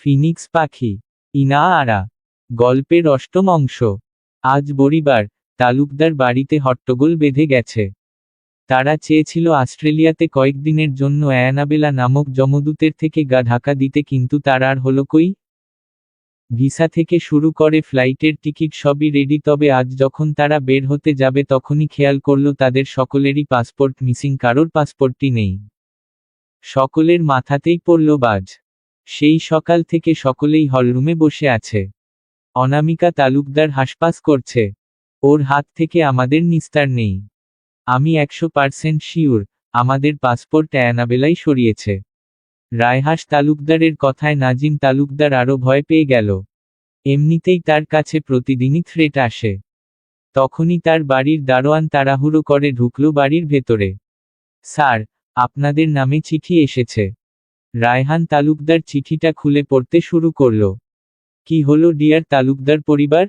Phoenix পাখি, ইনাআরা। গল্পের অষ্টম অংশ। আজ রবিবার, তালুকদার বাড়িতে হট্টগোল বেঁধে গেছে। তারা চেয়েছিল অস্ট্রেলিয়াতে কয়েকদিনের জন্য অ্যানাবেলা নামক যমদূতের থেকে গা ঢাকা দিতে, কিন্তু তার আর হলো কই। ভিসা থেকে শুরু করে ফ্লাইটের টিকিট সবই রেডি, তবে আজ যখন তারা বের হতে যাবে তখনই খেয়াল করল তাদের সকলেরই পাসপোর্ট মিসিং, কারোর পাসপোর্টটি নেই। সকলের মাথাতেই পড়ল বাজ। সেই সকাল থেকে সকলেই হলরুমে বসে আছে। অনামিকা তালুকদার হাসপাস করছে, ওর হাত থেকে আমাদের নিস্তার নেই। আমি 100% শিওর, আমাদের পাসপোর্ট অ্যানাবেলাই সরিয়েছে। রায়হাস তালুকদারের কথায় নাজিম তালুকদার আরও ভয় পেয়ে গেল। এমনিতেই তার কাছে প্রতিদিনই থ্রেট আসে। তখনই তার বাড়ির দারোয়ান তাড়াহুড়ো করে ঢুকল বাড়ির ভেতরে। স্যার, আপনাদের নামে চিঠি এসেছে। রায়হান তালুকদার চিঠিটা খুলে পড়তে শুরু করল। কি হলো ডিয়ার তালুকদার পরিবার?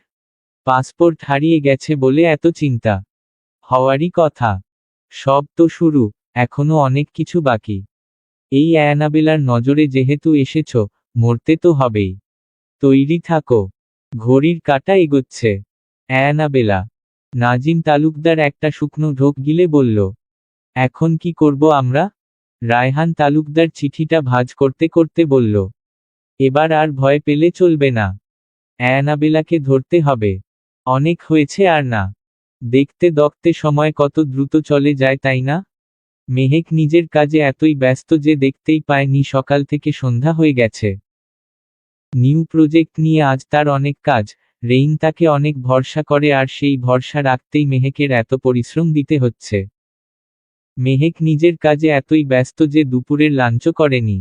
পাসপোর্ট হারিয়ে গেছে বলে এত চিন্তা? হওয়ারই কথা। সব তো শুরু, এখনো অনেক কিছু বাকি। এই অ্যানাবেলার নজরে যেহেতু এসেছ, মরতে তো হবেই। তৈরি থাকো। ঘড়ির কাঁটা এগোচ্ছে। অ্যানাবেলা। নাজিম তালুকদার একটা শুকনো ঢোক গিলে বলল, এখন কি করব আমরা? রায়হান তালুকদার চিঠিটা ভাঁজ করতে করতে বলল, এবার আর ভয় পেলে চলবে না। অ্যানাবেলাকে ধরতে হবে। অনেক হয়েছে আর না। দেখতে দেখতে সময় কত দ্রুত চলে যায়, তাই না? মেহেক নিজের কাজে এতই ব্যস্ত যে দেখতেই পায়নি সকাল থেকে সন্ধ্যা হয়ে গেছে। নিউ প্রজেক্ট নিয়ে আজ তার অনেক কাজ। রেইন তাকে অনেক ভরসা করে, আর সেই ভরসা রাখতেই মেহেকের এত পরিশ্রম দিতে হচ্ছে। মেহেক নিজের কাজে এতই ব্যস্ত যে দুপুরের লাঞ্চও করেনি।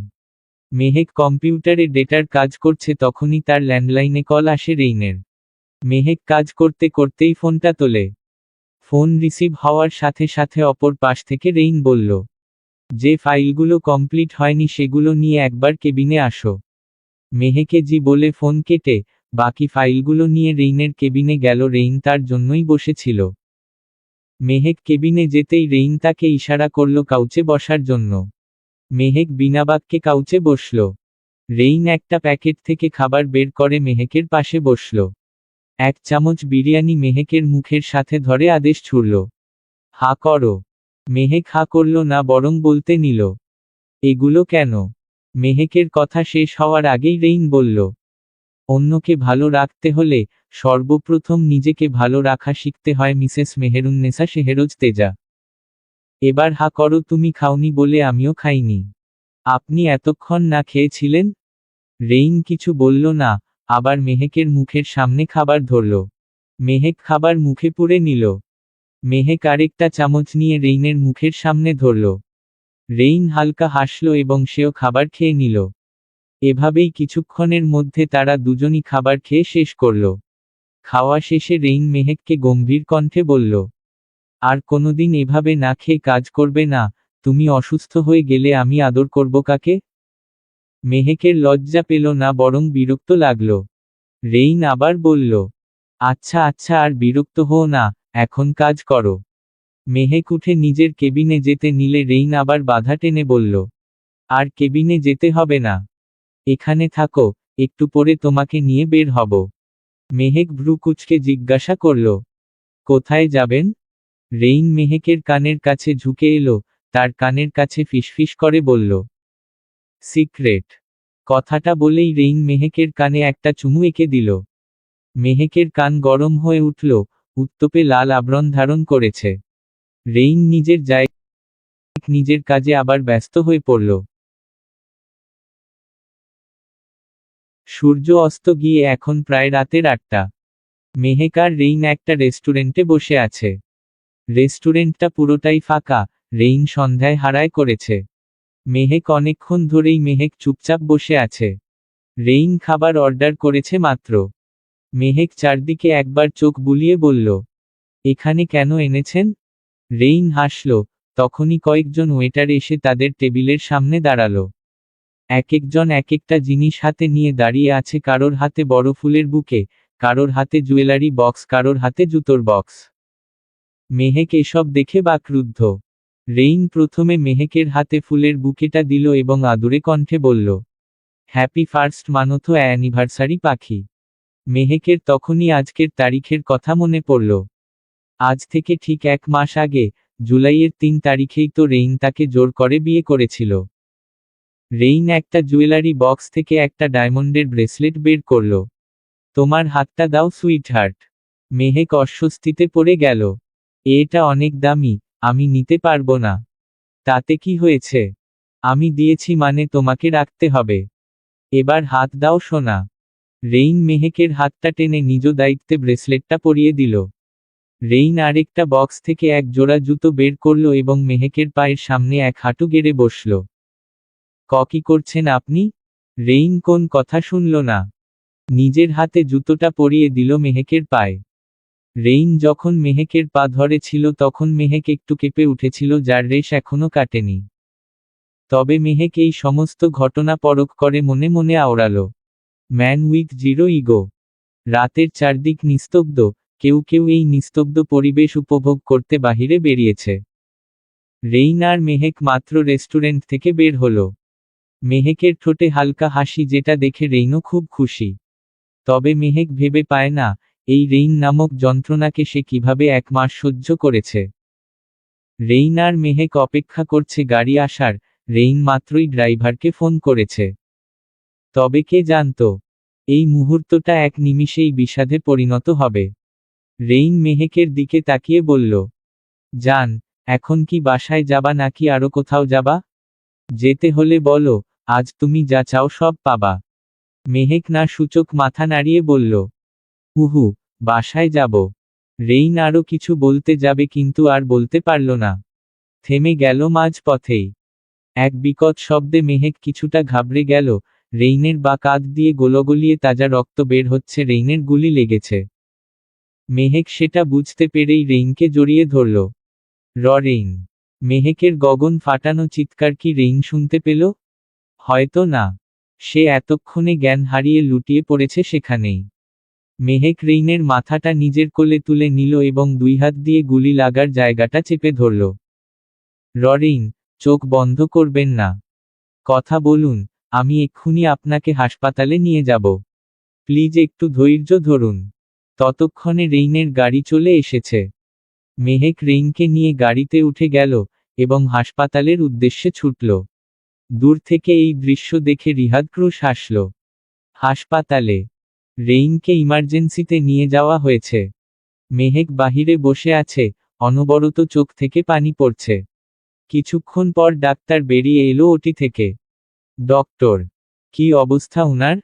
মেহেক কম্পিউটারে ডেটার কাজ করছে, তখনই তার ল্যান্ডলাইনে কল আসে রেইনের। মেহেক কাজ করতে করতেই ফোনটা তোলে। ফোন রিসিভ হওয়ার সাথে সাথে অপর পাশ থেকে রেইন বলল, যে ফাইলগুলো কমপ্লিট হয়নি সেগুলো নিয়ে একবার কেবিনে আসো। মেহেকে জি বলে ফোন কেটে বাকি ফাইলগুলো নিয়ে রেইনের কেবিনে গেল। রেইন তার জন্যই বসেছিল। মেহেক কেবিনে যেতেই রেইন তাকে ইশারা করল কাউচে বসার জন্য। মেহেক বিনা বাক্যে কাউচে বসল। রেইন একটা প্যাকেট থেকে খাবার বের করে মেহেকের পাশে বসল। এক চামচ বিরিয়ানি মেহেকের মুখের সাথে ধরে আদেশ ছুড়ল, হা করো। মেহেক হা করল না, বরং বলতে নিল, এগুলো কেন? মেহেকের কথা শেষ হওয়ার আগেই রেইন বলল, অন্যকে ভালো রাখতে হলে সর্বপ্রথম নিজেকে ভালো রাখা শিখতে হয় মিসেস মেহেরুন্নেসা শেহরোজ তেজা। এবার হা করো, তুমি খাওনি বলে আমিও খাইনি। আপনি এতক্ষণ না খেয়েছিলেন? রেইন কিছু বলল না, আবার মেহেকের মুখের সামনে খাবার ধরল। মেহেক খাবার মুখে পুরে নিল। মেহেক আরেকটা চামচ নিয়ে রেইনের মুখের সামনে ধরল। রেইন হালকা হাসল এবং সেও খাবার খেয়ে নিল। এভাবেই কিছুক্ষণের মধ্যে তারা দুজনই খাবার খেয়ে শেষ করল। খাওয়া শেষে রেইন মেহেককে গম্ভীর কণ্ঠে বলল, আর কোনোদিন এভাবে না খেয়ে কাজ করবে না। তুমি অসুস্থ হয়ে গেলে আমি আদর করব কাকে? মেহেকের লজ্জা পেল না, বরং বিরক্ত লাগল। রেইন আবার বলল, আচ্ছা আচ্ছা, আর বিরক্ত হও না, এখন কাজ করো। মেহেক উঠে নিজের কেবিনে যেতে নিলে রেইন আবার বাধা টেনে বলল, আর কেবিনে যেতে হবে না। এখানে থাকো, একটু পরে তোমাকে নিয়ে বের হব। মেহেক ভ্রু কুঁচকে জিজ্ঞাসা করল, কোথায় যাবেন? রেইন মেহেকের কানের কাছে ঝুঁকে এলো, তার কানের কাছে ফিসফিস করে বলল, সিক্রেট। কথাটা বলেই রেইন মেহেকের কানে একটা চুমু এঁকে দিল। মেহেকের কান গরম হয়ে উঠল, উত্তপে লাল আবরণ ধারণ করেছে। রেইন নিজের জায়গায় নিজের কাজে আবার ব্যস্ত হয়ে পড়ল। সূর্য অস্ত গিয়ে এখন প্রায় রাতের 8টা। মেহেক আর রেইন একটা রেস্টুরেন্টে বসে আছে। রেস্টুরেন্টটা পুরোটাই ফাঁকা। রেইন সন্ধ্যায় হারায় করেছে। মেহেক অনেকক্ষণ ধরেই মেহেক চুপচাপ বসে আছে। রেইন খাবার অর্ডার করেছে মাত্র। মেহেক চারদিকে একবার চোখ বুলিয়ে বলল, এখানে কেন এনেছেন? রেইন হাসল। তখনই কয়েকজন ওয়েটার এসে তাদের টেবিলের সামনে দাঁড়ালো। এক একজন এক একটা জিনিস হাতে নিয়ে দাঁড়িয়ে আছে, কারোর হাতে বড় ফুলের বুকে, কারোর হাতে জুয়েলারি বক্স, কারোর হাতে জুতোর বক্স। মেহেক এসব দেখে বাকরুদ্ধ। রেইন প্রথমে মেহেকের হাতে ফুলের বুকেটা দিল এবং আদুরে কণ্ঠে বলল, হ্যাপি ফার্স্ট মান্থ অ্যানিভার্সারি পাখি। মেহেকের তখনই আজকের তারিখের কথা মনে পড়ল। আজ থেকে ঠিক 1 মাস আগে, জুলাইয়ের 3 তারিখেই তো রেইন তাকে জোর করে বিয়ে করেছিল। রেইন একটা জুয়েলারি বক্স থেকে একটা ডায়মন্ডের ব্রেসলেট বের করল। তোমার হাতটা দাও সুইটহার্ট। মেহেক অস্বস্তিতে পড়ে গেল। এটা অনেক দামি, আমি নিতে পারবো না। তাতে কি হয়েছে? আমি দিয়েছি মানে তোমাকে রাখতে হবে। এবার হাত দাও সোনা। রেইন মেহেকের হাতটা টেনে নিজ দায়িত্বে ব্রেসলেটটা পরিয়ে দিল। রেইন আরেকটা বক্স থেকে এক জোড়া জুতো বের করল এবং মেহেকের পায়ের সামনে এক হাঁটু গেড়ে বসল। কি করছেন আপনি? রেইন কোন কথা শুনল না। নিজের হাতে জুতোটা পরিয়ে দিল মেহেকের পায়ে। রেইন যখন মেহেকের পা ধরেছিল তখন মেহেক একটু কেঁপে উঠেছিল, যার রেশ এখনো কাটেনি। তবে মেহেক এই সমস্ত ঘটনা পরখ করে মনে মনে আওড়াল। Man with zero ego. রাতের চারদিক নিস্তব্ধ, কেউ কেউ এই নিস্তব্ধ পরিবেশ উপভোগ করতে বাহিরে বেরিয়েছে। রেইন আর মেহেক মাত্র রেস্টুরেন্ট থেকে বের হলো। মেহেকের ঠোঁটে হালকা হাসি, যেটা দেখে রেইনও খুব খুশি। তবে মেহেক ভেবে পায় না, এই রেইন নামক যন্ত্রণাকে সে কিভাবে 1 মাস সহ্য করেছে। রেইন আর মেহেক অপেক্ষা করছে গাড়ি আসার। রেইন মাত্রই ড্রাইভারকে ফোন করেছে। তবে কে জানত, এই মুহূর্তটা এক নিমিষেই বিষাদে পরিণত হবে। রেইন মেহেকের দিকে তাকিয়ে বলল, জান, এখন কি বাসায় যাবা নাকি আরো কোথাও যাবা? যেতে হলে বলো, আজ তুমি যা চাও সব পাবা। মেহেক না সূচক মাথা নাড়িয়ে বলল, হুহু, বাসায় যাব। রেইন আরো কিছু বলতে যাবে কিন্তু আর বলতে পারল না। থেমে গেল মাঝপথেই। এক বিকট শব্দে মেহেক কিছুটা ঘাবড়ে গেল। রেইনের বা কাঁধ দিয়ে গলগলিয়ে তাজা রক্ত বের হচ্ছে। রেইনের গুলি লেগেছে। মেহেক সেটা বুঝতে পেরেই রেইনকে জড়িয়ে ধরল। রেইন। মেহেকের গগন ফাটানো চিৎকার কি রেইন শুনতে পেল? হয়তো না। সে এতক্ষণে জ্ঞান হারিয়ে লুটিয়ে পড়েছে সেখানেই। মেহেক রেইনের মাথাটা নিজের কোলে তুলে নিল এবং 2 হাত দিয়ে গুলি লাগার জায়গাটা চেপে ধরল। রেইন, চোখ বন্ধ করবেন না। কথা বলুন, আমি এক্ষুনি আপনাকে হাসপাতালে নিয়ে যাব। প্লিজ একটু ধৈর্য ধরুন। ততক্ষণে রেইনের গাড়ি চলে এসেছে। মেহেক রেইনকে নিয়ে গাড়িতে উঠে গেল এবং হাসপাতালের উদ্দেশ্যে ছুটল। দূর থেকে এই দৃশ্য দেখে রিহাদ ক্রুশ হাসল। হাসপাতালে রেইনকে ইমার্জেন্সিতে নিয়ে যাওয়া হয়েছে। মেহেক বাহিরে বসে আছে, অনবরত চোখ থেকে পানি পড়ছে। কিছুক্ষণ পর ডাক্তার বেরিয়ে এলো ওটি থেকে। ডক্টর, কি অবস্থা উনার?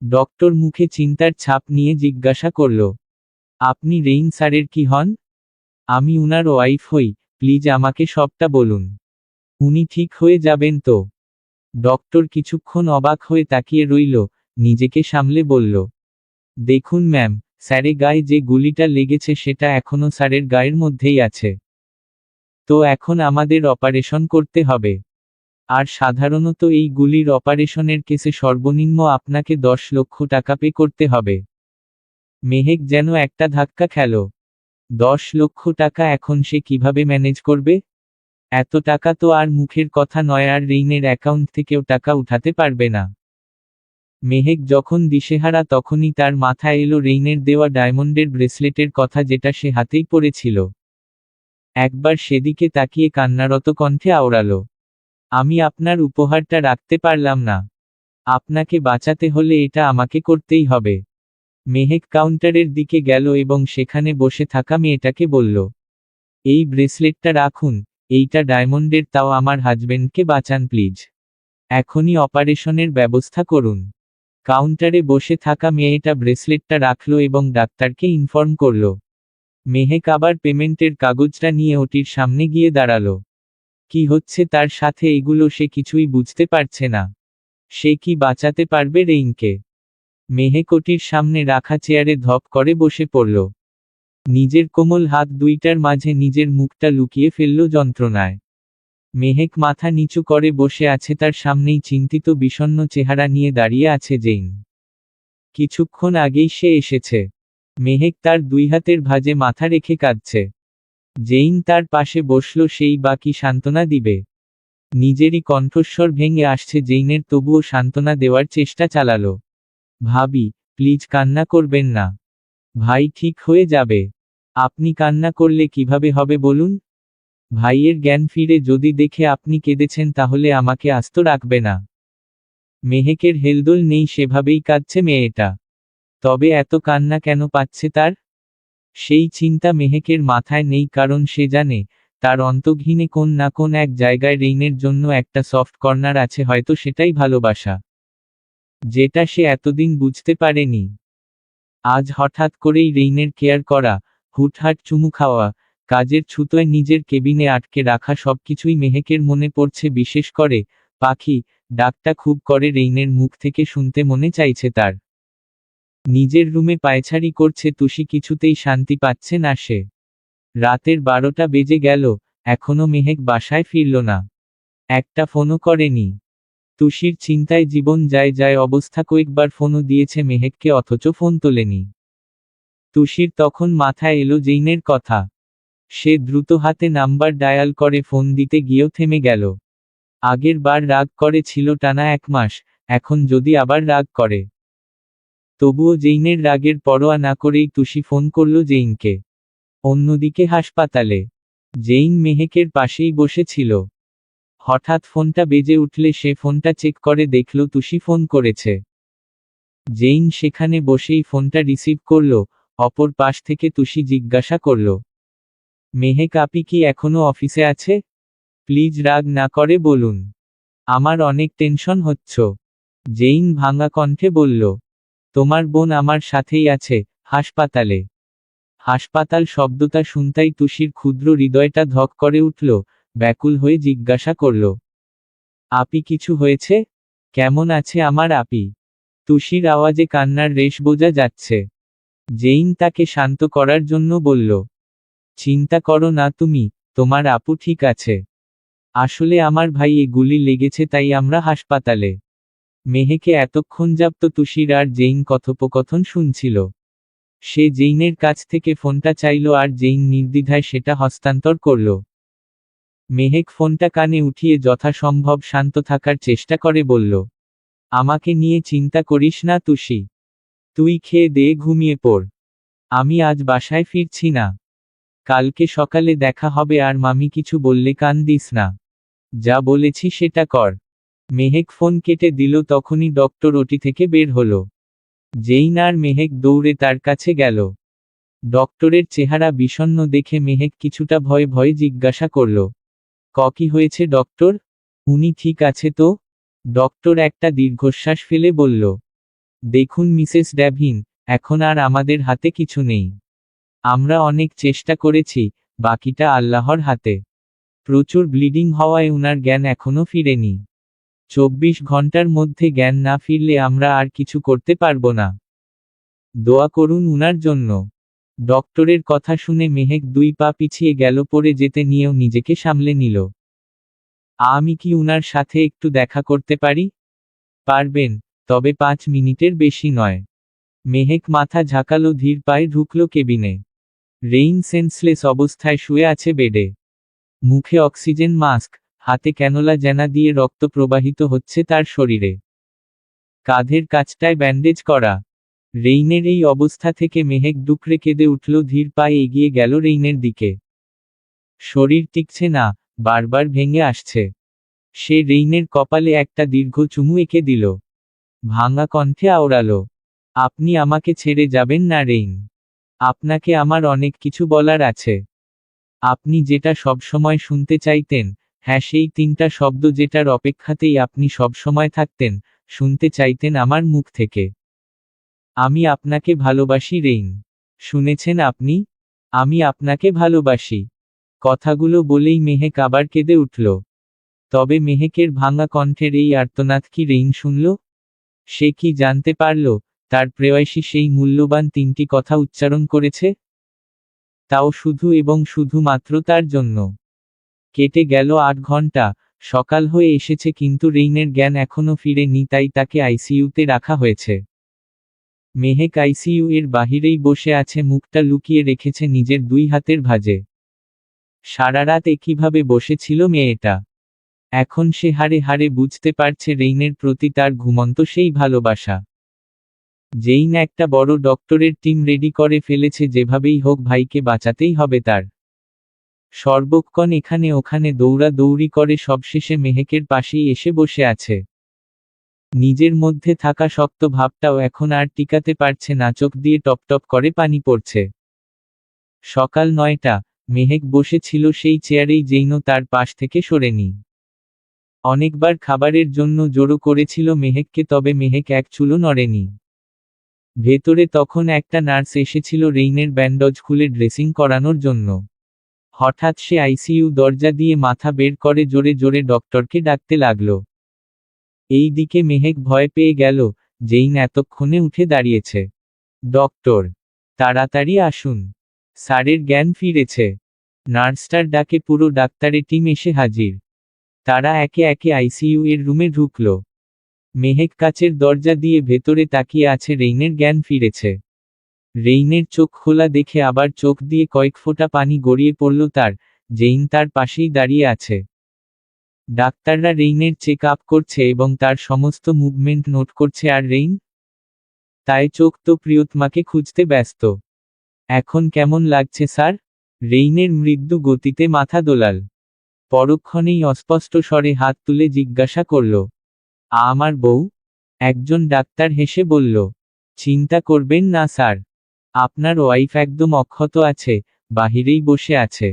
ডক্টর মুখে চিন্তার ছাপ নিয়ে জিজ্ঞাসা করল, আপনি রেইন স্যারের কি হন? আমি উনার ওয়াইফ হই, প্লিজ আমাকে সবটা বলুন। উনি ঠিক হয়ে যাবেন তো? ডক্টর কিছুক্ষণ অবাক হয়ে তাকিয়ে রইল, নিজেকে সামলে বলল, দেখুন ম্যাম, স্যারের গায়ে যে গুলিটা লেগেছে সেটা এখনো স্যারের গায়ের মধ্যেই আছে। তো এখন আমাদের অপারেশন করতে হবে। আর সাধারণত এই গুলির অপারেশনের কেসে সর্বনিম্ন আপনাকে 10 লক্ষ টাকা পে করতে হবে। মেহেক যেন একটা ধাক্কা খেল। 10 লক্ষ টাকা এখন সে কিভাবে ম্যানেজ করবে? এত টাকা তো আর মুখের কথা নয়, আর রেইনের অ্যাকাউন্ট থেকেও টাকা উঠাতে পারবে না। মেহেক যখন দিশেহারা তখনই তার মাথায় এলো রেইনের দেওয়া ডায়মন্ডের ব্রেসলেটের কথা, যেটা সে হাতেই পরেছিল। একবার সেদিকে তাকিয়ে কান্নারত কণ্ঠে আওড়াল, আমি আপনার উপহারটা রাখতে পারলাম না। আপনাকে বাঁচাতে হলে এটা আমাকে করতেই হবে। মেহেক কাউন্টারের দিকে গেল এবং সেখানে বসে থাকা মেয়েটাকে বলল, এই ব্রেসলেটটা রাখুন, এইটা ডায়মন্ডের, তাও আমার হাজবেন্ডকে বাঁচান প্লিজ। এখনই অপারেশনের ব্যবস্থা করুন। কাউন্টারে বসে থাকা মেয়েটা ব্রেসলেটটা রাখল এবং ডাক্তারকে ইনফর্ম করল। মেহেক আবার পেমেন্টের কাগজটা নিয়ে ওটির সামনে গিয়ে দাঁড়ালো। কি হচ্ছে তার সাথে এগুলো সে কিছুই বুঝতে পারছে না। সে কি বাঁচাতে পারবে রেইনকে? মেহেক ওটির সামনে রাখা চেয়ারে ধপ করে বসে পড়ল। নিজের কোমল হাত দুইটার মাঝে নিজের মুখটা লুকিয়ে ফেলল যন্ত্রণায়। মেহেক মাথা নিচু করে বসে আছে, তার সামনেই চিন্তিত বিষণ্ণ চেহারা নিয়ে দাঁড়িয়ে আছে জেইন। কিছুক্ষণ আগেই সে এসেছে। মেহেক তার 2 হাতের ভাঁজে মাথা রেখে কাঁদছে। জেইন তার পাশে বসল, সেই বা কি সান্ত্বনা দিবে। নিজেরই কণ্ঠস্বর ভেঙে আসছে জেইনের, তবুও সান্ত্বনা দেওয়ার চেষ্টা চালালো। ভাবি, প্লিজ কান্না করবেন না। ভাই ঠিক হয়ে যাবে। আপনি কান্না করলে কিভাবে হবে বলুন? ভাইয়ের জ্ঞান ফিরে যদি দেখে আপনি কেঁদেছেন তাহলে আমাকে আস্ত রাখবে না। মেহেকের হেলদোল নেই, সেভাবেই কাঁদছে মেয়েটা। তবে এত কান্না কেন পাচ্ছে তার? সেই চিন্তা মেহেকের মাথায় নেই, কারণ সে জানে তার অন্তর্ঘিনে কোন না কোন এক জায়গায় রেইনের জন্য একটা সফট কর্নার আছে, হয়তো সেটাই ভালোবাসা, যেটা সে এতদিন বুঝতে পারেনি। আজ হঠাৎ করেই রেইনের কেয়ার করা, হুটহাট চুমু খাওয়া, কাজের ছুতোয় নিজের কেবিনে আটকে রাখা সবকিছুই মেহেকের মনে পড়ছে। বিশেষ করে পাখি ডাকটা খুব করে রেইনের মুখ থেকে শুনতে মনে চাইছে তার। নিজের রুমে পায়চারি করছে তুষি, কিছুতেই শান্তি পাচ্ছে না সে। রাতের 12টা বেজে গেল, এখনো মেহেক বাসায় ফিরল না। একটা ফোনও করেনি। তুষির চিন্তায় জীবন যায় যায় অবস্থা। কয়েকবার ফোনও দিয়েছে মেহেককে, অথচ ফোন তোলেনি। তুষির তখন মাথায় এলো জেইনের কথা। সে দ্রুত হাতে নাম্বার ডায়াল করে ফোন দিতে গিয়েও থেমে গেল। আগের বার রাগ করেছিল টানা 1 মাস, এখন যদি আবার রাগ করে। তবুও জেইনের রাগের পরোয়া না করেই তুষি ফোন করল জেইনকে। অন্যদিকে হাসপাতালে জেইন মেহেকের পাশেই বসেছিল। হঠাৎ ফোনটা বেজে উঠলে সে ফোনটা চেক করে দেখল তুষি ফোন করেছে। জেইন সেখানে বসেই ফোনটা রিসিভ করল। অপর পাশ থেকে তুষি জিজ্ঞাসা করল, মেহেক আপি কি এখনো অফিসে আছে? প্লিজ রাগ না করে বলুন, আমার অনেক টেনশন হচ্ছ। জেইন ভাঙা কণ্ঠে বলল, তোমার বোন আমার সাথেই আছে, হাসপাতালে। হাসপাতাল শব্দটা শুনতাই তুষির ক্ষুদ্র হৃদয়টা ধক করে উঠল। ব্যাকুল হয়ে জিজ্ঞাসা করল, আপি কিছু হয়েছে? কেমন আছে আমার আপি? তুষির আওয়াজে কান্নার রেশ বোঝা যাচ্ছে। জেইন তাকে শান্ত করার জন্য বলল, চিন্তা করো না তুমি, তোমার আপু ঠিক আছে। আসলে আমার ভাইয়ে গুলি লেগেছে, তাই আমরা হাসপাতালে। মেহেকে এতক্ষণ যাবত তুষির আর জেইন কথোপকথন শুনছিল। সে জেইনের কাছ থেকে ফোনটা চাইল আর জেইন নির্দ্বিধায় সেটা হস্তান্তর করল। মেহেক ফোনটা কানে উঠিয়ে যথাসম্ভব শান্ত থাকার চেষ্টা করে বলল, আমাকে নিয়ে চিন্তা করিস না তুষি। তুই খেয়ে দে, ঘুমিয়ে পড়। আমি আজ বাসায় ফিরছি না। কালকে সকালে দেখা হবে, আর মামি কিছু বললে কান দিস না। যা বলেছি সেটা কর। মেহেক ফোন কেটে দিল। তখনই ডক্টর ওটি থেকে বের হলো। জেইন আর মেহেক দৌড়ে তার কাছে গেল। ডক্টরের চেহারা বিষণ্ণ দেখে মেহেক কিছুটা ভয়ে ভয়ে জিজ্ঞাসা করল, কি হয়েছে ডক্টর? উনি ঠিক আছে তো? ডক্টর একটা দীর্ঘশ্বাস ফেলে বলল, দেখুন মিসেস ড্যাভিন, এখন আর আমাদের হাতে কিছু নেই। আমরা অনেক চেষ্টা করেছি, বাকিটা আল্লাহর হাতে। প্রচুর ব্লিডিং হওয়ায় উনার জ্ঞান এখনো ফিরেনি। 24 ঘন্টার মধ্যে জ্ঞান না ফিরলে আমরা আর কিছু করতে পারবো না। দোয়া করুন উনার জন্য। ডক্টরের কথা শুনে মেহেক 2 পা পিছিয়ে গেল, পড়ে যেতে নিয়েও নিজেকে সামলে নিল। আমি কি উনার সাথে একটু দেখা করতে পারি? পারবেন, তবে 5 মিনিটের বেশি নয়। মেহেক মাথা ঝাঁকালো, ধীর পায়ে ঢুকল কেবিনে। রেইন সেন্সলেস অবস্থায় শুয়ে আছে বেডে। মুখে অক্সিজেন মাস্ক, হাতে ক্যানোলা জ্যানা দিয়ে রক্ত প্রবাহিত হচ্ছে তার শরীরে। কাঁধের কাছটায় ব্যান্ডেজ করা। রেইনের এই অবস্থা থেকে মেহেক ডুকরে কেঁদে উঠল। ধীর পায়ে এগিয়ে গেল রেইনের দিকে। শরীর টিকছে না, বারবার ভেঙে আসছে। সে রেইনের কপালে একটা দীর্ঘ চুমু এঁকে দিল। ভাঙা কণ্ঠে আওড়ালো, আপনি আমাকে ছেড়ে যাবেন না রেইন। আপনাকে আমার অনেক কিছু বলার আছে। আপনি যেটা সবসময় শুনতে চাইতেন, হ্যাঁ সেই 3টা শব্দ যেটার অপেক্ষাতেই আপনি সবসময় থাকতেন, শুনতে চাইতেন আমার মুখ থেকে। আমি আপনাকে ভালোবাসি রেইন। শুনেছেন আপনি? আমি আপনাকে ভালোবাসি। কথাগুলো বলেই মেহেক আবার কেঁদে উঠল। তবে মেহেকের ভাঙা কণ্ঠের এই আর্তনাদ কি রেইন শুনল? সে কি জানতে পারল তার প্রেয়সী সেই মূল্যবান 3টি কথা উচ্চারণ করেছে? তাও শুধু এবং শুধুমাত্র তার জন্য। কেটে গেল 8 ঘন্টা। সকাল হয়ে এসেছে কিন্তু রেইনের জ্ঞান এখনো ফিরেনি, তাই তাকে আইসিইউতে রাখা হয়েছে। মেহেক আইসিইউ এর বাহিরেই বসে আছে, মুখটা লুকিয়ে রেখেছে নিজের 2 হাতের ভাঁজে। সারা রাত একইভাবে বসেছিল মেয়েটা। এখন সে হাড়ে হাড়ে বুঝতে পারছে রেইনের প্রতি তার ঘুমন্ত সেই ভালোবাসা। জেইন একটা বড় ডক্টরের টিম রেডি করে ফেলেছে, যেভাবেই হোক ভাইকে বাঁচাতেই হবে তার। সর্বক্ষণ এখানে ওখানে দৌড়াদৌড়ি করে সবশেষে মেহেকের পাশেই এসে বসে আছে। নিজের মধ্যে থাকা শক্ত ভাবটাও এখন আর টিকাতে পারছে না, চোখ দিয়ে টপটপ করে পানি পড়ছে। সকাল 9টা, মেহেক বসে ছিল সেই চেয়ারেই, জেইনও তার পাশ থেকে সরেনি। অনেকবার খাবারের জন্য জোরও করেছিল মেহেককে, তবে মেহেক এক চুলও নড়েনি। ভেতরে তখন একটা নার্স এসেছিল রেইনের ব্যান্ডজ খুলে ড্রেসিং করানোর জন্য। হঠাৎ সে আইসিইউ দরজা দিয়ে মাথা বের করে জোরে জোরে ডক্টরকে ডাকতে লাগল। এই দিকে মেহেক ভয় পেয়ে গেল, জেইন এতক্ষণে উঠে দাঁড়িয়েছে। ডক্টর, তাড়াতাড়ি আসুন, স্যারের জ্ঞান ফিরেছে। নার্সটার ডাকে পুরো ডাক্তারের টিম এসে হাজির। তারা একে একে আইসিইউ এর রুমে ঢুকল। মেহেক কাচের দরজা দিয়ে ভেতরে তাকিয়ে আছে, রেইনের জ্ঞান ফিরেছে। রেইনের চোখ খোলা দেখে আবার চোখ দিয়ে কয়েক ফোঁটা পানি গড়িয়ে পড়ল তার। জেইন তার পাশেই দাঁড়িয়ে আছে। ডাক্তাররা রেইনের চেক আপ করছে এবং তার সমস্ত মুভমেন্ট নোট করছে, আর রেইন তাই চোখ তো প্রিয়তমাকে খুঁজতে ব্যস্ত। এখন কেমন লাগছে স্যার? রেইনের মৃদু গতিতে মাথা দোলাল। পরক্ষণেই অস্পষ্ট স্বরে হাত তুলে জিজ্ঞাসা করল, আমার বউ? একজন ডাক্তার হেসে বলল, চিন্তা করবেন না স্যার, আপনার ওয়াইফ একদম অক্ষত আছে, বাহিরেই বসে আছে।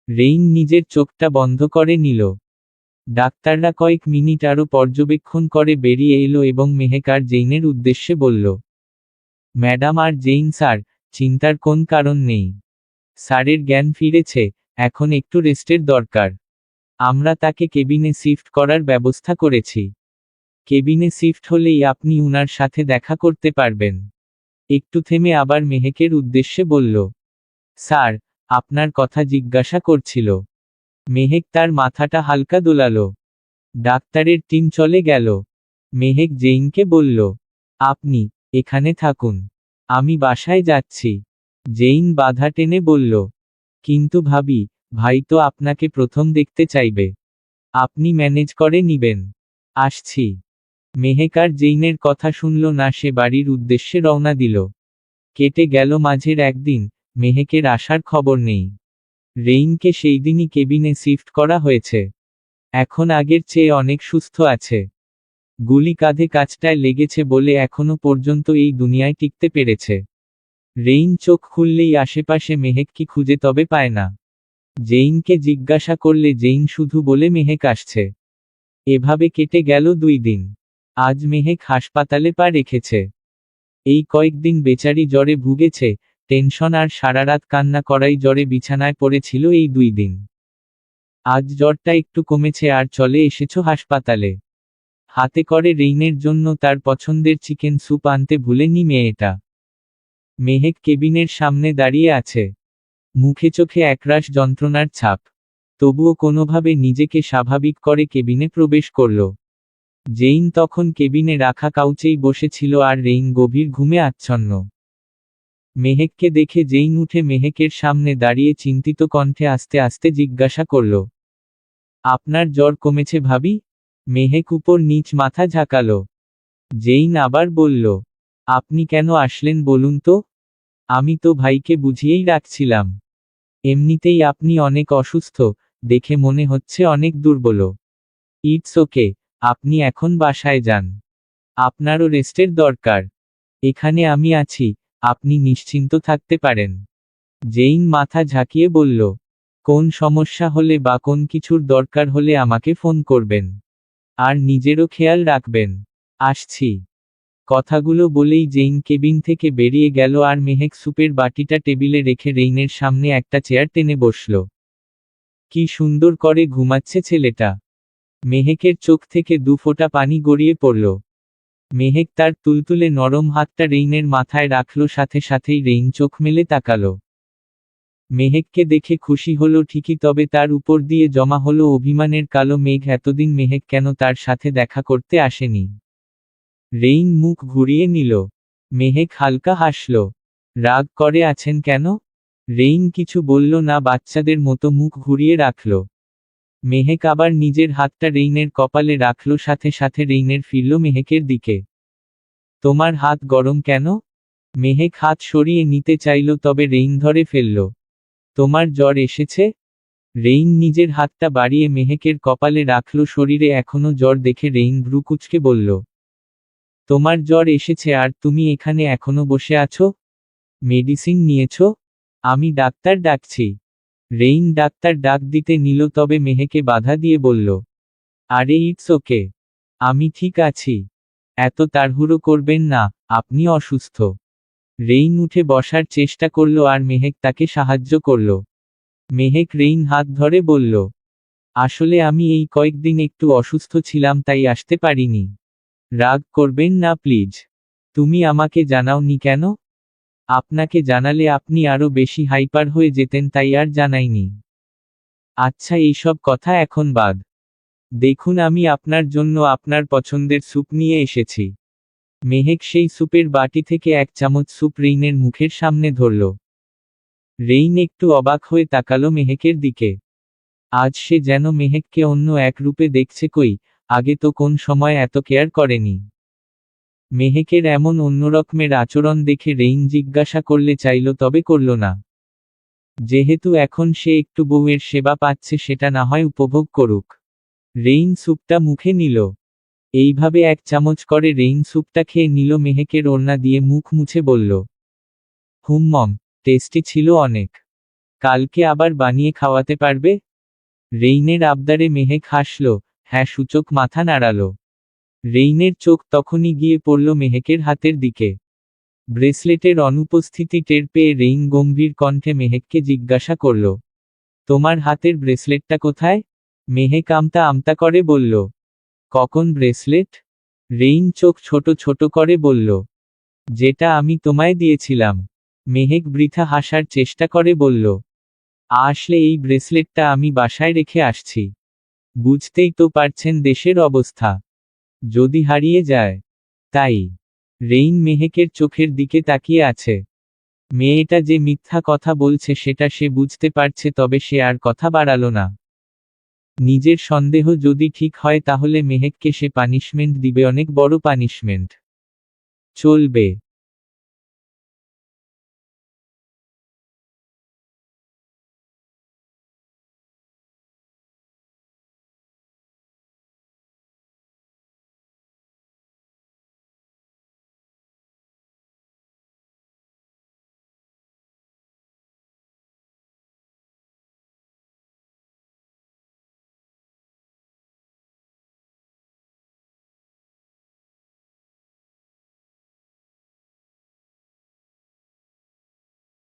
রেইন নিজের চোখটা বন্ধ করে নিল। ডাক্তাররা কয়েক মিনিট আরও পর্যবেক্ষণ করে বেরিয়ে এলো এবং মেহেক আর জেইনের উদ্দেশ্যে বলল, ম্যাডাম আর জেইন স্যার, চিন্তার কোন কারণ নেই। স্যারের জ্ঞান ফিরেছে, এখন একটু রেস্টের দরকার। আমরা তাকে কেবিনে শিফট করার ব্যবস্থা করেছি। কেবিনে শিফট হলেই আপনি উনার সাথে দেখা করতে পারবেন। একটু থেমে আবার মেহেকের উদ্দেশ্যে বলল, স্যার, আপনার কথা জিজ্ঞাসা করছিল। মেহেক তার মাথাটা হালকা দোলালো। ডাক্তারের টিম চলে গেল। মেহেক জেইনকে বলল, আপনি এখানে থাকুন, আমি বাসায় যাচ্ছি। জেইন বাধা টেনে বলল, কিন্তু ভাবি, ভাই তো আপনাকে প্রথম দেখতে চাইবে। আপনি ম্যানেজ করে নিবেন। আসছি। মেহেক আর জেইনের কথা শুনল না, সে বাড়ির উদ্দেশ্যে রওনা দিল। কেটে গেল মাঝের একদিন, মেহেকের আসার খবর নেই। রেইনকে সেই দিনই কেবিনে শিফট করা হয়েছে। এখন আগের চেয়ে অনেক সুস্থ আছে। গুলি কাঁধে কাজটায় লেগেছে বলে এখনো পর্যন্ত এই দুনিয়ায় টিকতে পেরেছে। রেইন চোখ খুললেই আশেপাশে মেহেক কি খুঁজে তবে পায় না। জেইনকে জিজ্ঞাসা করলে জেইন শুধু বলে মেহেক আসছে। এভাবে কেটে গেল 2 দিন। আজ মেহেক হাসপাতালে পা রেখেছে। এই কয়েকদিন বেচারি জ্বরে ভুগেছে, টেনশন আর সারারাত কান্না করাই জ্বরে বিছানায় পড়েছিল এই 2 দিন। আজ জ্বরটা একটু কমেছে আর চলে এসেছো হাসপাতালে। হাতে করে রেইনের জন্য তার পছন্দের চিকেন স্যুপ আনতে ভুলেনি মেয়েটা। মেহেক কেবিনের সামনে দাঁড়িয়ে আছে। মুখে চোখে একরাশ যন্ত্রণার ছাপ। তবুও কোনোভাবে নিজেকে স্বাভাবিক করে কেবিনে প্রবেশ করল। জেইন তখন কেবিনে রাখা কাউচেই বসেছিল আর রেইন গভীর ঘুমে আচ্ছন্ন। মেহেককে দেখে জেইন উঠে মেহেকের সামনে দাঁড়িয়ে চিন্তিত কণ্ঠে আস্তে আস্তে জিজ্ঞাসা করল, আপনার জ্বর কমেছে ভাবি? মেহেক উপর নিচ মাথা ঝাঁকালো। জেইন আবার বলল, আপনি কেন আসলেন বলুন তো? আমি তো ভাইকে বুঝিয়েই রাখছিলাম। এমনিতেই আপনি অনেক অসুস্থ, দেখে মনে হচ্ছে অনেক দুর্বল। ইটস ওকে, আপনি এখন বাসায় যান। আপনারও রেস্টের দরকার। এখানে আমি আছি, আপনি নিশ্চিন্ত থাকতে পারেন। জেইন মাথা ঝাঁকিয়ে বলল, কোন সমস্যা হলে বা কোন কিছুর দরকার হলে আমাকে ফোন করবেন। আর নিজেরও খেয়াল রাখবেন। আসছি। কথাগুলো বলেই জেইন কেবিন থেকে বেরিয়ে গেল আর মেহেক স্যুপের বাটিটা টেবিলে রেখে রেইনের সামনে একটা চেয়ার টেনে বসল। কি সুন্দর করে ঘুমাচ্ছে ছেলেটা। মেহেকের চোখ থেকে 2 ফোঁটা পানি গড়িয়ে পড়ল। মেহেক তার তুলতুলে নরম হাতটা রেইনের মাথায় রাখল, সাথে সাথেই রেইন চোখ মেলে তাকালো। মেহেককে দেখে খুশি হলো ঠিকই, তবে তার উপর দিয়ে জমা হলো অভিমানের কালো মেঘ। এতদিন মেহেক কেন তার সাথে দেখা করতে আসেনি? রেইন মুখ ঘুরিয়ে নিল। মেহেক হালকা হাসল। রাগ করে আছেন কেন? রেইন কিছু বলল না, বাচ্চাদের মতো মুখ ঘুরিয়ে রাখল। মেহেক আবার নিজের হাতটা রেইনের কপালে রাখল, সাথে সাথে রেইনের ফিরল মেহেকের দিকে। তোমার হাত গরম কেন? মেহেক হাত সরিয়ে নিতে চাইল, তবে রেইন ধরে ফেলল। তোমার জ্বর এসেছে? রেইন নিজের হাতটা বাড়িয়ে মেহেকের কপালে রাখল, শরীরে এখনো জ্বর দেখে রেইন ভ্রু কুঁচকে বলল, তোমার জ্বর এসেছে আর তুমি এখানে এখনো বসে আছো? মেডিসিন নিয়েছো? আমি ডাক্তার ডাকছি। রেইন ডাক্তার ডাক দিতে নিল, তবে মেহেকে বাধা দিয়ে বলল, আরে ইটস ওকে, আমি ঠিক আছি। এত তাড়াহুড়ো করবেন না, আপনি অসুস্থ। রেইন উঠে বসার চেষ্টা করল আর মেহেক তাকে সাহায্য করল। মেহেক রেইন হাত ধরে বলল, আসলে আমি এই কয়েকদিন একটু অসুস্থ ছিলাম, তাই আসতে পারিনি। রাগ করবেন না প্লিজ। তুমি আমাকে জানাওনি কেন? আপনাকে জানালে আপনি আরো বেশি হাইপার হয়ে যেতেন, তাই আর জানাইনি। আচ্ছা, এইসব কথা এখন বাদ। দেখুন, আমি আপনার জন্য আপনার পছন্দের স্যুপ নিয়ে এসেছি। মেহেক সেই স্যুপের বাটি থেকে এক চামচ স্যুপ রেইনের মুখের সামনে ধরল। রেইন একটু অবাক হয়ে তাকালো মেহেকের দিকে। আজ সে যেন মেহেককে অন্য এক রূপে দেখছে, কই, আগে তো কোন সময় এত কেয়ার করেনি। মেহেকের এমন অন্যরকমের আচরণ দেখে রেইন জিজ্ঞাসা করলে চাইল, তবে করল না। যেহেতু এখন সে একটু বউয়ের সেবা পাচ্ছে, সেটা না হয় উপভোগ করুক। রেইন স্যুপটা মুখে নিল। এইভাবে এক চামচ করে রেইন স্যুপটা খেয়ে নিল, মেহেকের ওড়না দিয়ে মুখ মুছে বলল, মম, টেস্টি ছিল অনেক। কালকে আবার বানিয়ে খাওয়াতে পারবে? রেইনের আবদারে মেহেক হাসল, হ্যাঁ সূচক মাথা নাড়াল। রেইনের চোখ তখনই গিয়ে পড়ল মেহেকের হাতের দিকে। ব্রেসলেটের অনুপস্থিতি টের পেয়ে রেইন গম্ভীর কণ্ঠে মেহেককে জিজ্ঞাসা করল, তোমার হাতের ব্রেসলেটটা কোথায়? মেহেক আমতা আমতা করে বলল, কখন ব্রেসলেট? রেইন চোখ ছোট ছোট করে বলল, যেটা আমি তোমায় দিয়েছিলাম। মেহেক বৃথা হাসার চেষ্টা করে বলল, আসলে এই ব্রেসলেটটা আমি বাসায় রেখে আসছি। বুঝতেই তো পারছেন দেশের অবস্থা, যদি হারিয়ে যায়। তাই। রেইন মেহেকের চোখের দিকে তাকিয়ে আছে। মেয়েটা যে মিথ্যা কথা বলছে সেটা সে বুঝতে পারছে, তবে সে আর কথা বাড়ালো না। নিজের সন্দেহ যদি ঠিক হয় তাহলে মেহেককে সে পানিশমেন্ট দিবে, অনেক বড় পানিশমেন্ট। চলবে।